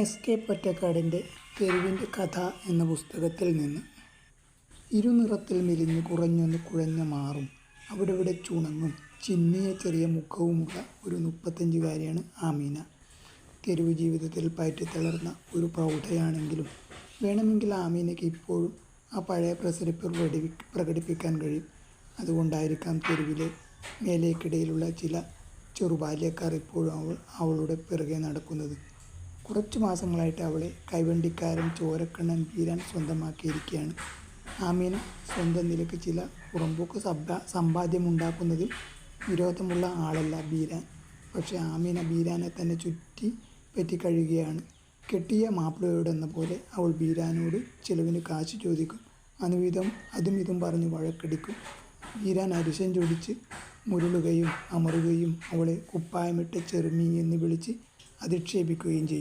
എസ്.കെ. പൊറ്റക്കാടിൻ്റെ തെരുവിൻ്റെ കഥ എന്ന പുസ്തകത്തിൽ നിന്ന്. ഇരുനിറത്തിൽ മെലിഞ്ഞു കുറഞ്ഞൊന്ന് കുഴഞ്ഞ മാറും അവിടവിടെ ചുണങ്ങും ചിന്നിയ ചെറിയ മുഖവുമുള്ള ഒരു 35കാരിയാണ് ആമീന. തെരുവ് ജീവിതത്തിൽ പയറ്റിത്തളർന്ന ഒരു പ്രൗഢയാണെങ്കിലും വേണമെങ്കിൽ ആമീനയ്ക്ക് ഇപ്പോഴും ആ പഴയ പ്രസരിപ്പ് പ്രകടിപ്പിക്കാൻ കഴിയും. അതുകൊണ്ടായിരിക്കാം തെരുവിലെ മേലേക്കിടയിലുള്ള ചില ചെറുബാല്യക്കാർ ഇപ്പോഴും അവളുടെ പിറകെ നടക്കുന്നത്. കുറച്ചു മാസങ്ങളായിട്ട് അവളെ കൈവണ്ടിക്കാരൻ ചോരക്കണ്ണൻ ബീരാൻ സ്വന്തമാക്കിയിരിക്കുകയാണ്. ആമീന സ്വന്തം നിലയ്ക്ക് ചില പുറമ്പോക്ക് സമ്പാദ്യമുണ്ടാക്കുന്നതിൽ വിരോധമുള്ള ആളല്ല ബീരാൻ. പക്ഷേ ആമീന ബീരാനെ തന്നെ ചുറ്റിപ്പറ്റി കഴിയുകയാണ്. കെട്ടിയ മാപ്പിളയോടെന്ന പോലെ അവൾ ബീരാനോട് ചിലവിന് കാശ് ചോദിക്കും. അതും ഇതും പറഞ്ഞ് വഴക്കടിക്കും. ബീരാൻ അരിശം ചൊടിച്ച് മുരളുകയും അമറുകയും അവളെ കുപ്പായമിട്ട് ചെറുമീ എന്ന് വിളിച്ച് അധിക്ഷേപിക്കുകയും ചെയ്യും.